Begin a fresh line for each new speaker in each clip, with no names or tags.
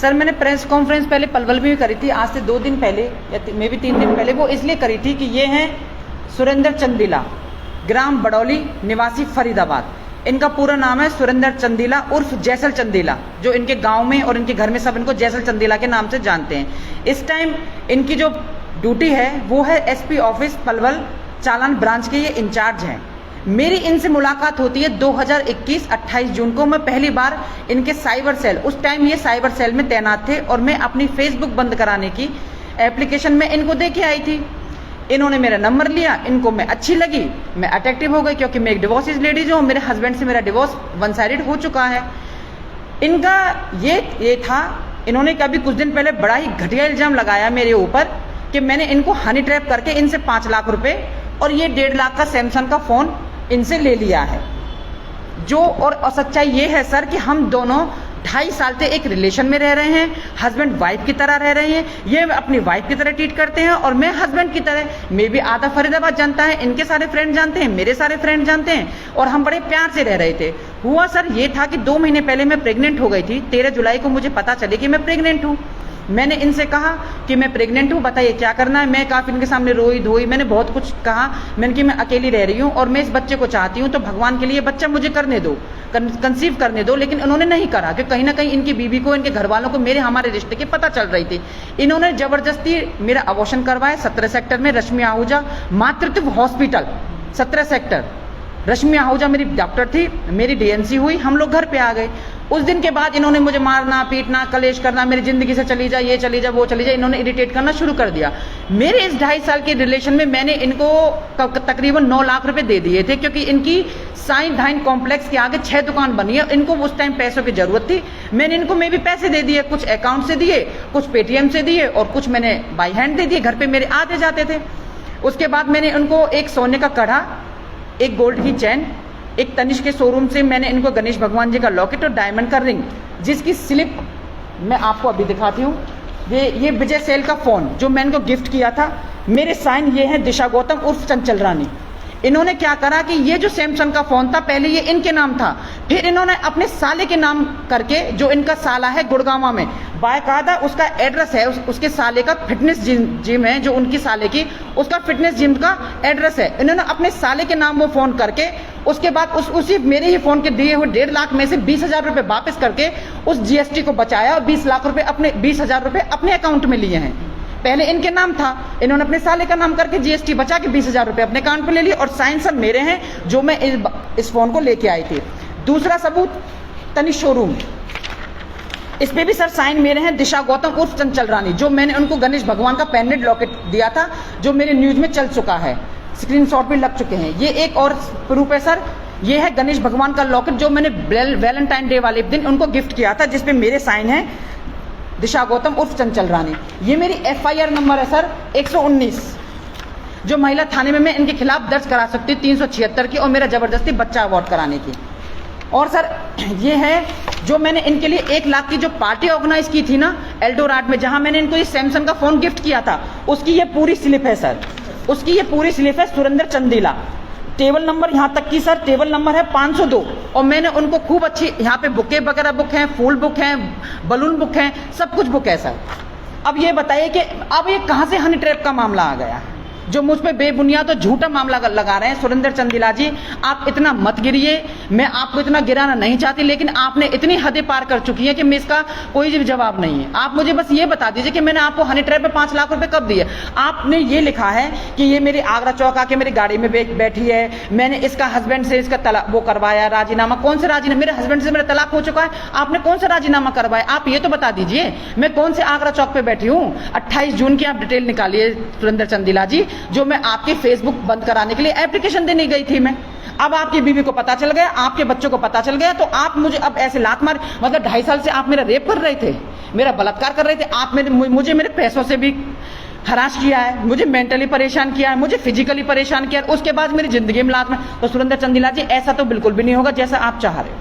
Sir मैंने press conference पहले पलवल में भी करी थी, आज से 2 दिन पहले या मे भी 3 दिन पहले। वो इसलिए करी थी कि ये हैं सुरेंद्र चंदीला, ग्राम बड़ौली, निवासी फरीदाबाद। इनका पूरा नाम है सुरेंद्र चंदीला उर्फ जैसल चंदीला, जो इनके गांव में और इनके घर में सब इनको जैसल चंदीला के नाम से जानते हैं। इस टाइम इनकी जो ड्यूटी है वो है एसपी ऑफिस पलवल चालान ब्रांच के ये इंचार्ज हैं। मेरी इनसे मुलाकात होती है 2021 28 जून को। मैं पहली बार इनके साइबर सेल, उस टाइम ये साइबर सेल में तैनात थे, और मैं अपनी फेसबुक बंद कराने की एप्लीकेशन में इनको दे के आई थी। इन्होंने मेरा नंबर लिया, इनको मैं अच्छी लगी, मैं अट्रैक्टिव हो गई, क्योंकि मैं एक डिवोर्स लेडीज हूँ, मेरे हस्बैंड से मेरा डिवोर्स 1 साइडेड हो चुका है। इनका ये था, इन्होंने कभी कुछ दिन पहले बड़ा ही घटिया इल्जाम लगाया मेरे ऊपर कि मैंने इनको हनी ट्रैप करके इनसे 5 लाख रुपए और ये 1.5 लाख का सैमसंग का फोन इनसे ले लिया है। जो और सच्चाई ये है सर कि हम दोनों 2.5 साल से एक रिलेशन में रह रहे हैं, हस्बैंड वाइफ की तरह रह रहे हैं। ये अपनी वाइफ की तरह ट्रीट करते हैं और मैं हस्बैंड की तरह। मैं भी आधा फरीदाबाद जानता है, इनके सारे फ्रेंड जानते हैं, मेरे सारे फ्रेंड जानते हैं, और हम बड़े प्यार से रह रहे थे। हुआ सर ये था कि 2 महीने पहले मैं प्रेग्नेंट हो गई थी। 13 जुलाई को मुझे पता चले कि मैं प्रेग्नेंट हूँ। मैंने इनसे कहा कि मैं प्रेग्नेंट हूँ, बताइए क्या करना है। मैं काफ़ी इनके सामने रोई धोई, मैंने बहुत कुछ कहा। मैंने कि मैं अकेली रह रही हूँ और मैं इस बच्चे को चाहती हूँ, तो भगवान के लिए बच्चा मुझे करने दो, कंसीव करने दो। लेकिन उन्होंने नहीं करा, कि कहीं ना कहीं इनकी बीवी को, इनके घर वालों को हमारे रिश्ते की पता चल रही थी। इन्होंने जबरदस्ती मेरा अबॉर्शन करवाया 17 सेक्टर में, रश्मि आहूजा मातृत्व हॉस्पिटल 17 सेक्टर। रश्मि आहूजा मेरी डॉक्टर थी, मेरी डीएनसी हुई, हम लोग घर पे आ गए। उस दिन के बाद इन्होंने मुझे मारना पीटना कलेश करना, मेरी जिंदगी से चली जा, ये चली जा, वो चली जा, इन्होंने इरिटेट करना शुरू कर दिया। मेरे इस 2.5 साल के रिलेशन में मैंने इनको तकरीबन 9 लाख रुपए दे दिए थे, क्योंकि इनकी साइन धाइन कॉम्प्लेक्स के आगे 6 दुकान बनी है। इनको उस टाइम पैसों की जरूरत थी, मैंने इनको भी पैसे दे दिए, कुछ अकाउंट से दिए, कुछ पेटीएम से दिए और कुछ मैंने बाई हैंड दे दिए। घर पे मेरे आते जाते थे। उसके बाद मैंने उनको एक सोने का कड़ा, एक गोल्ड की चैन, एक तनिष्क के शोरूम से मैंने इनको गणेश भगवान जी का लॉकेट और डायमंड का रिंग, जिसकी स्लिप मैं आपको अभी दिखाती हूँ। ये विजय सेल का फ़ोन जो मैंने इनको गिफ्ट किया था। मेरे साइन ये हैं दिशा गौतम उर्फ चंचल रानी। इन्होंने क्या करा कि ये जो सैमसंग का फ़ोन था पहले ये इनके नाम था, फिर इन्होंने अपने साले के नाम करके, जो इनका साला है गुड़गांव में, बाकायदा उसका एड्रेस है, उसके साले का फिटनेस जिम है, जो उनकी साले की, उसका फिटनेस जिम का एड्रेस है। इन्होंने अपने साले के नाम वो फ़ोन करके, उसके बाद उसी मेरे ही फ़ोन के दिए हुए 1.5 लाख में से 20,000 रुपये वापस करके उस जीएसटी को बचाया और 20 लाख रुपये अपने 20,000 रुपये अपने अकाउंट में लिए हैं। पहले इनके नाम था, इन्होंने अपने साले का नाम करके जीएसटी बचा के 20,000 रुपये अपने अकाउंट पे ले लिए, और साइन सब मेरे हैं जो मैं इस फोन को लेके आई थी। दूसरा सबूत तनिष्क शोरूम, इस पे भी सर साइन मेरे हैं दिशा गौतम उर्फ चंचल रानी, जो मैंने उनको गणेश भगवान का पेंडेंट लॉकेट दिया था, जो मेरे न्यूज में चल चुका है, स्क्रीनशॉट भी लग चुके हैं। ये एक और प्रूफ है सर, ये है गणेश भगवान का लॉकेट जो मैंने वैलेंटाइन डे वाले दिन उनको गिफ्ट किया था, जिसपे मेरे साइन है दिशा गौतम उर्फ चंचल रानी। ये मेरी एफआईआर नंबर है सर 119, जो महिला थाने में मैं इनके खिलाफ दर्ज करा सकती हूँ 376 की, और मेरा जबरदस्ती बच्चा अवॉर्ड कराने की। और सर ये है जो मैंने इनके लिए 1 लाख की जो पार्टी ऑर्गेनाइज की थी ना एल्डोराड में, जहां मैंने इनको ये सैमसंग का फोन गिफ्ट किया था, उसकी ये पूरी स्लिप है सर, उसकी ये पूरी स्लिप है। सुरेंद्र चंदीला, टेबल नंबर यहाँ तक की सर टेबल नंबर है 502, और मैंने उनको खूब अच्छी यहाँ पे बुके वगैरह बुक हैं, फूल बुक हैं, बलून बुक हैं, सब कुछ बुक है सर। अब ये बताइए कि अब ये कहाँ से हनी ट्रैप का मामला आ गया, जो मुझ पे बेबुनियाद और झूठा मामला लगा रहे हैं। सुरेंद्र चंदीला जी, आप इतना मत गिरिए, मैं आपको इतना गिराना नहीं चाहती, लेकिन आपने इतनी हदें पार कर चुकी हैं कि मैं इसका कोई जवाब नहीं है। आप मुझे बस ये बता दीजिए कि मैंने आपको हनी ट्रैप में 5 लाख रुपए कब दिए। आपने ये लिखा है कि ये मेरे आगरा चौक आके मेरी गाड़ी में बैठी है, मैंने इसका हस्बैंड से इसका तलाक वो करवाया, राजीनामा। कौन सा राजीनामा? मेरे हस्बैंड से मेरा तलाक हो चुका है, आपने कौन सा राजीनामा करवाया? आप ये तो बता दीजिए, मैं कौन से आगरा चौक पे बैठी हूँ। 28 जून की आप डिटेल निकालिए सुरेंद्र चंदीला जी, जो मैं आपकी फेसबुक बंद कराने के लिए एप्लीकेशन देने गई थी मैं। अब आपकी बीवी को पता चल गया, आपके बच्चों को पता चल गया, तो आप मुझे अब ऐसे लात मार, मतलब 2.5 साल से आप मेरा रेप कर रहे थे, मेरा बलात्कार कर रहे थे, आप मुझे मेरे पैसों से भी हरास किया है, मुझे मेंटली परेशान किया है, मुझे फिजिकली परेशान किया है, उसके बाद मेरी जिंदगी में लात मार। तो सुरेंद्र चंदीला जी, ऐसा तो बिल्कुल भी नहीं होगा जैसा आप चाह रहे हो।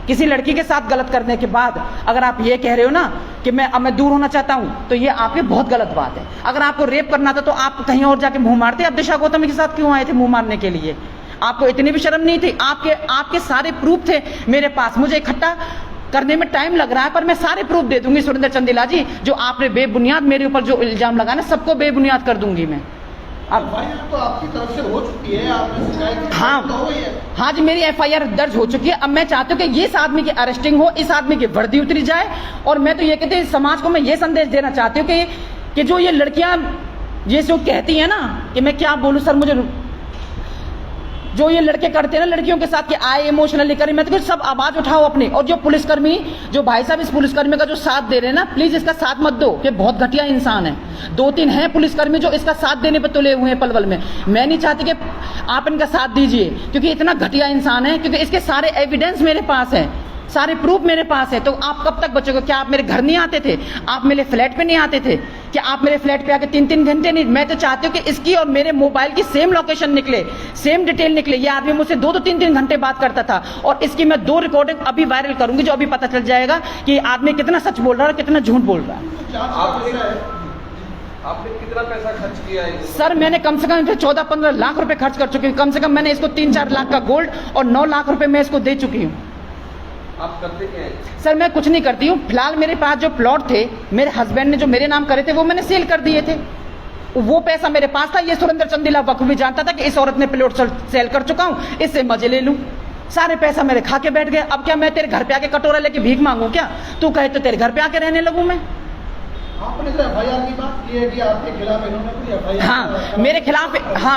किसी लड़की के साथ गलत करने के बाद अगर आप ये कह रहे हो ना कि अब मैं दूर होना चाहता हूं, तो ये आपकी बहुत गलत बात है। अगर आपको रेप करना था तो आप कहीं और जाके मुंह मारते। आप दिशा गौतम के साथ क्यों आए थे मुंह मारने के लिए? आपको इतनी भी शर्म नहीं थी? आपके सारे प्रूफ थे मेरे पास। मुझे इकट्ठा करने में टाइम लग रहा है, पर मैं सारे प्रूफ दे दूंगी सुरेंद्र चंदेला जी। जो आपने बेबुनियाद मेरे ऊपर जो इल्जाम लगाना, सबको बेबुनियाद कर दूंगी मैं।
अब तो आपकी तरफ से हो चुकी है, आपने शिकायत की तो हुई है।
हाँ जी, मेरी एफआईआर दर्ज हो चुकी है। अब मैं चाहती हूँ कि इस आदमी की अरेस्टिंग हो, इस आदमी की वर्दी उतरी जाए। और मैं तो ये कहती हूँ, समाज को मैं ये संदेश देना चाहती हूँ कि जो ये लड़कियां ये जो कहती हैं ना, कि मैं क्या बोलूँ सर, मुझे जो ये लड़के करते हैं ना लड़कियों के साथ, कि आए इमोशनली करें, मैं तो सब आवाज उठाओ अपनी। और जो पुलिसकर्मी, जो भाई साहब इस पुलिसकर्मी का जो साथ दे रहे हैं ना, प्लीज इसका साथ मत दो, कि बहुत घटिया इंसान है। 2-3 हैं पुलिसकर्मी जो इसका साथ देने पर तुले हुए हैं पलवल में। मैं नहीं चाहती कि आप इनका साथ दीजिए, क्योंकि इतना घटिया इंसान है, क्योंकि इसके सारे एविडेंस मेरे पास है, सारे प्रूफ मेरे पास है। तो आप कब तक बचोगे? क्या आप मेरे घर नहीं आते थे? आप मेरे फ्लैट पे नहीं आते थे? क्या आप मेरे फ्लैट पे आके 3-3 घंटे नहीं? मैं तो चाहती हूँ कि इसकी और मेरे मोबाइल की सेम लोकेशन निकले, सेम डिटेल निकले। ये आदमी मुझसे 2-2, 3-3 घंटे बात करता था, और इसकी मैं 2 रिकॉर्डिंग अभी वायरल करूंगी, जो अभी पता चल जाएगा कि आदमी कितना सच बोल रहा है और कितना झूठ बोल रहा है।
आपने कितना पैसा खर्च किया है?
सर मैंने कम से कम 14-15 लाख रुपए खर्च कर चुकी हूँ। कम से कम मैंने इसको 3-4 लाख का गोल्ड और 9 लाख रुपए मैं इसको दे चुकी हूँ।
आप करते क्या हैं?
सर मैं कुछ नहीं करती हूँ। फिलहाल मेरे पास जो प्लॉट थे, मेरे हस्बैंड ने जो मेरे नाम करे थे, वो मैंने सेल कर दिए थे। वो पैसा मेरे पास था। ये सुरेंद्र चंदेला बखूबी जानता था कि इस औरत ने प्लॉट सेल कर चुका हूँ, इससे मजे ले लूँ। सारे पैसा मेरे खा के बैठ गए। अब क्या मैं तेरे घर पे आके कटोरा लेके भीख मांगू? क्या तू कहे तो तेरे घर पे आके रहने लगूं मैं?
आपने तो एफआईआर की बात की है कि आपके खिलाफ इन्होंने कोई एफआईआर,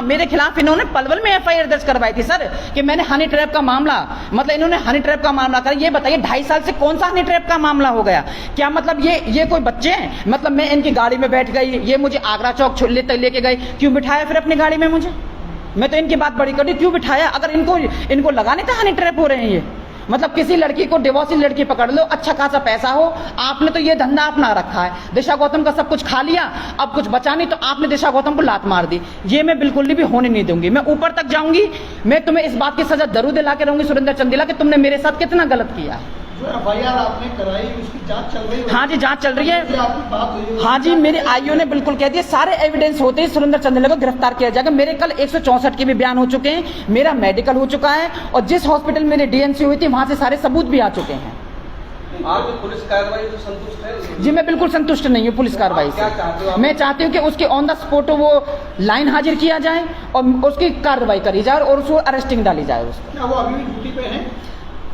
मेरे खिलाफ इन्होंने पलवल में एफआईआर दर्ज करवाई थी सर, कि मैंने हनी ट्रैप का मामला, मतलब इन्होंने हनी ट्रैप का मामला कर। ये बताइए 2.5 साल से कौन सा हनी ट्रैप का मामला हो गया? क्या मतलब ये कोई बच्चे हैं? मतलब मैं इनकी गाड़ी में बैठ गई, ये मुझे आगरा चौक लेके गए, क्यों बिठाया फिर अपनी गाड़ी में मुझे? मैं तो इनकी बात बड़ी करी, क्यों बिठाया? अगर इनको लगाने था हनी ट्रैप हो रहे हैं ये। मतलब किसी लड़की को, डिवोर्सी लड़की पकड़ लो, अच्छा खासा पैसा हो, आपने तो ये धंधा अपना रखा है। दिशा गौतम का सब कुछ खा लिया, अब कुछ बचा नहीं, तो आपने दिशा गौतम को लात मार दी। ये मैं बिल्कुल भी होने नहीं दूंगी। मैं ऊपर तक जाऊंगी, मैं तुम्हें इस बात की सजा जरूर दिला के रहूंगी सुरेंद्र चंदेला, कि तुमने मेरे साथ कितना गलत किया।
जो एफआईआर आपने कराई उसकी जांच चल रही है?
हाँ जी, जांच चल रही है।
आपकी बात हुई?
हाँ जी, मेरे आईओ ने बिल्कुल कह दिया, सारे एविडेंस होते ही सुरेंद्र चंदेला को गिरफ्तार किया जाएगा। मेरे कल 164 के भी बयान हो चुके हैं, मेरा मेडिकल हो चुका है, और जिस हॉस्पिटल में मेरी डीएनसी हुई थी वहां से सारे सबूत भी आ चुके हैं।
आप पुलिस कार्रवाई से संतुष्ट है?
जी मैं बिल्कुल संतुष्ट नहीं हूँ पुलिस कार्रवाई से। मैं चाहती हूँ कि उसके ऑन द स्पॉट वो लाइन हाजिर किया जाए और उसकी कार्रवाई करी जाए और उसको अरेस्टिंग डाली जाए उसको।
क्या वो अभी भी ड्यूटी पे है?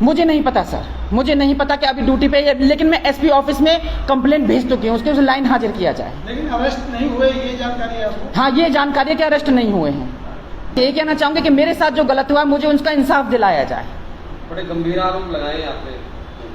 मुझे नहीं पता सर, मुझे नहीं पता कि अभी ड्यूटी पे है, लेकिन मैं एसपी ऑफिस में कंप्लेंट भेज चुकी हूँ, उसके लाइन हाजिर किया जाए।
लेकिन अरेस्ट नहीं हुए, ये जानकारी है आपको?
हाँ, ये जानकारी है कि अरेस्ट नहीं हुए हैं। ये कहना चाहूंगी कि मेरे साथ जो गलत हुआ, मुझे उसका इंसाफ दिलाया जाए।
बड़े गंभीर आरोप लगाए आपने।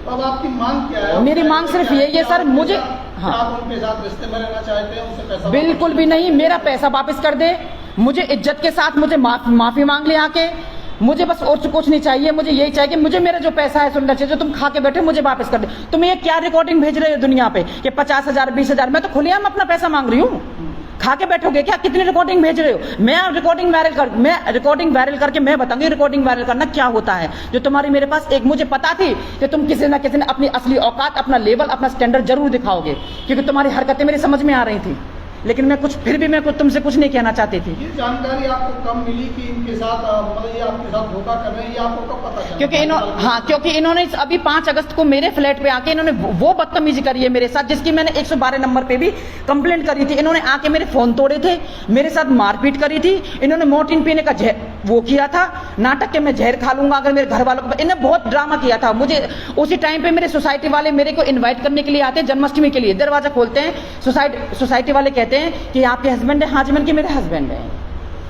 अब आपकी मांग क्या है?
मेरी मांग सिर्फ यही है सर, मुझे
आप उनके साथ रिश्ते में रहना चाहते हैं, उनसे पैसा?
बिल्कुल भी नहीं, मेरा पैसा वापस कर दे, मुझे इज्जत के साथ मुझे माफी मांग ले आके। मुझे बस और कुछ नहीं चाहिए, मुझे यही चाहिए कि मुझे मेरा जो पैसा है सुंदर जो तुम खा के बैठे मुझे वापस कर दे। तुम ये क्या रिकॉर्डिंग भेज रहे हो दुनिया पे कि 50,000 20,000? मैं तो खुलेआम अपना पैसा मांग रही हूँ। खा के बैठोगे क्या? कितनी रिकॉर्डिंग भेज रहे हो? मैं रिकॉर्डिंग वायरल करके मैं बताऊंगी रिकॉर्डिंग वायरल करना क्या होता है। जो तुम्हारी मेरे पास एक, मुझे पता थी कि तुम किसी ना किसी ने अपनी असली औकात, अपना लेवल, अपना स्टैंडर्ड जरूर दिखाओगे, क्योंकि तुम्हारी हरकतें मेरी समझ में आ रही थी। लेकिन मैं फिर भी मैं तुमसे कुछ नहीं कहना चाहती थी।
ये जानकारी आपको कब मिली कि इनके साथ मतलब ये आपके साथ धोखा कर रहे हैं? ये आपको कब पता चला?
क्योंकि इन्होंने अभी 5 अगस्त को मेरे फ्लैट पे आके इन्होंने वो बदतमीजी करी है मेरे साथ, जिसकी मैंने 112 नंबर पे भी कंप्लेंट करी थी। इन्होंने आके मेरे फोन तोड़े थे, मेरे साथ मारपीट करी थी। इन्होंने मोर्टिन पीने का वो किया था, नाटक के मैं जहर खा लूंगा अगर मेरे घर वालों को। इन्हें बहुत ड्रामा किया था। मुझे उसी टाइम पे मेरे सोसाइटी वाले मेरे को इन्वाइट करने के लिए आते हैं, जन्माष्टमी के लिए दरवाजा खोलते हैं, सोसाइटी वाले कहते हैं कि आपके हस्बैंड है? हाँ जी, मैंने कि मेरे हस्बैंड है।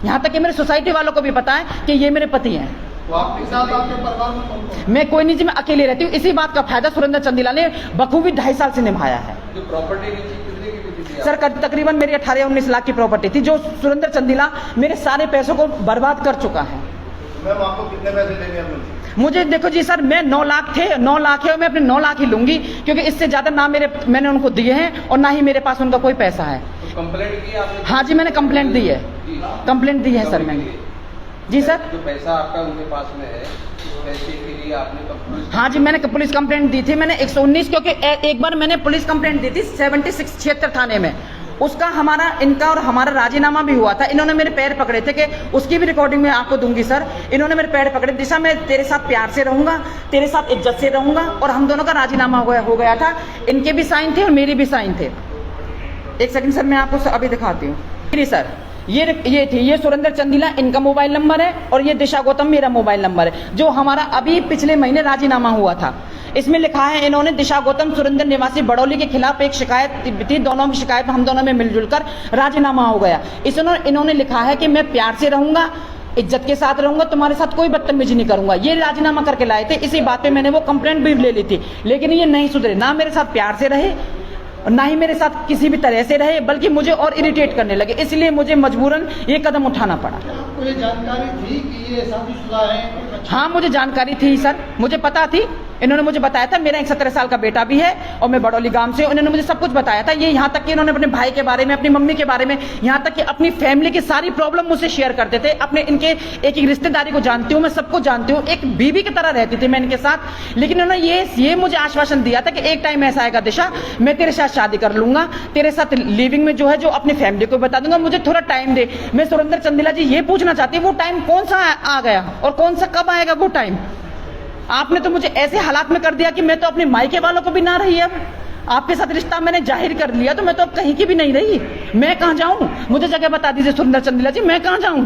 यहाँ तक कि मेरे सोसाइटी वालों को भी पता है कि ये मेरे पति हैं।
तो आपके साथ आपके परिवार में कौन?
मैं कोई नहीं जी, मैं अकेले रहती हूँ। इसी बात का फायदा सुरेंद्र चंदेला ने बखूबी 2.5 साल से निभाया है।
जो प्रॉपर्टी कितने की थी?
सर तकरीबन मेरी 18-19 लाख की प्रॉपर्टी थी, जो सुरेंद्र चंदेला मेरे सारे पैसों को बर्बाद कर चुका है।
मैम आपको कितने पैसे देंगे आप?
मुझे देखो जी सर, मैं 9 लाख थे, 9 लाख है, मैं अपने 9 लाख ही लूंगी, क्योंकि इससे ज्यादा ना मैंने उनको दिए हैं और ना ही मेरे पास उनका कोई पैसा है।
तो कंप्लेंट की आपने?
हाँ जी, मैंने कंप्लेंट दी है। कंप्लेंट दी है सर मैंने। जी सर,
जो पैसा आपका उनके पास में है, पैसे के लिए आपने?
हाँ जी, मैंने पुलिस कंप्लेंट दी थी। मैंने 119, क्योंकि एक बार मैंने पुलिस कंप्लेंट दी थी 76 थाने में, उसका हमारा इनका और हमारा राजीनामा भी हुआ था। इन्होंने मेरे पैर पकड़े थे कि उसकी भी रिकॉर्डिंग मैं आपको दूंगी सर। इन्होंने मेरे पैर पकड़े, दिशा मैं तेरे साथ प्यार से रहूंगा, तेरे साथ इज्जत से रहूंगा, और हम दोनों का राजीनामा हो गया था। इनके भी साइन थे और मेरे भी साइन थे। एक सेकंड सर, मैं आपको अभी दिखाती हूँ। नहीं सर, ये सुरेंद्र चंदीला इनका मोबाइल नंबर है, और ये दिशा गौतम मेरा मोबाइल नंबर है, जो हमारा अभी पिछले महीने राजीनामा हुआ था। इसमें लिखा है इन्होंने दिशा गौतम सुरेंद्र निवासी बड़ौली के खिलाफ एक शिकायत थी, दोनों की शिकायत हम दोनों में मिलजुल कर राजीनामा हो गया। इन्होंने लिखा है कि मैं प्यार से रहूंगा, इज्जत के साथ रहूंगा, तुम्हारे साथ कोई बदतमीजी नहीं करूंगा। ये राजीनामा करके लाए थे। इसी बात पे मैंने वो कंप्लेंट भी ले ली थी, लेकिन ये नहीं सुधरे, ना मेरे साथ प्यार से रहे और ना ही मेरे साथ किसी भी तरह से रहे, बल्कि मुझे और इरिटेट करने लगे। इसलिए मुझे मजबूरन ये कदम उठाना पड़ा।
आपको ये जानकारी थी कि ये शादीशुदा है?
हाँ, मुझे जानकारी थी सर, मुझे पता थी। इन्होंने मुझे बताया था, मेरा एक 17 साल का बेटा भी है और मैं बड़ौली गांव से। इन्होंने मुझे सब कुछ बताया था। ये यहाँ तक कि इन्होंने अपने भाई के बारे में, अपनी मम्मी के बारे में, यहाँ तक कि अपनी फैमिली की सारी प्रॉब्लम मुझसे शेयर करते थे। अपने इनके एक रिश्तेदारी को जानती हूँ मैं, सबको जानती हूँ, एक बीवी की तरह रहती थी मैं इनके साथ। लेकिन इन्होंने ये मुझे आश्वासन दिया था कि एक टाइम ऐसा आएगा दिशा, मैं तेरे साथ शादी कर लूंगा, तेरे साथ लिविंग में जो है जो अपनी फैमिली को बता दूंगा, मुझे थोड़ा टाइम दे। मैं सुरेंद्र चंदीला जी ये पूछना चाहती हूँ, वो टाइम कौन सा आ गया और कौन सा कब आएगा वो टाइम? आपने तो मुझे ऐसे हालात में कर दिया कि मैं तो अपने मायके वालों को भी ना रही। अब आपके साथ रिश्ता मैंने जाहिर कर लिया, तो मैं तो अब कहीं की भी नहीं रही। मैं कहां जाऊं? मुझे जगह बता दीजिए सुरेंद्र चंदीला जी, मैं कहां जाऊं?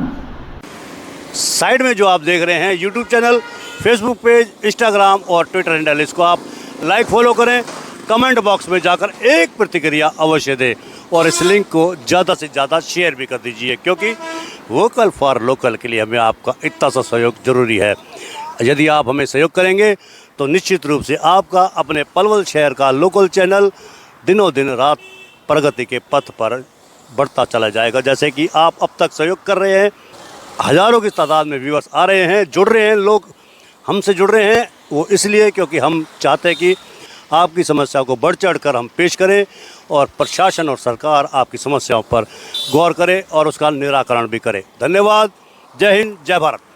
साइड में जो आप देख रहे हैं YouTube channel, Facebook page, Instagram और ट्विटर हैंडल, इसको आप लाइक फॉलो करें। कमेंट बॉक्स में जाकर एक प्रतिक्रिया अवश्य दें और इस लिंक को ज़्यादा से ज़्यादा शेयर भी कर दीजिए, क्योंकि वोकल फॉर लोकल के लिए हमें आपका इतना सा सहयोग ज़रूरी है। यदि आप हमें सहयोग करेंगे तो निश्चित रूप से आपका अपने पलवल शहर का लोकल चैनल दिनों दिन रात प्रगति के पथ पर बढ़ता चला जाएगा। जैसे कि आप अब तक सहयोग कर रहे हैं, हज़ारों की तादाद में व्यूअर्स आ रहे हैं, जुड़ रहे हैं, लोग हमसे जुड़ रहे हैं। वो इसलिए क्योंकि हम चाहते हैं कि आपकी समस्या को बढ़ चढ़ कर हम पेश करें और प्रशासन और सरकार आपकी समस्याओं पर गौर करे और उसका निराकरण भी करे। धन्यवाद। जय हिंद, जय भारत।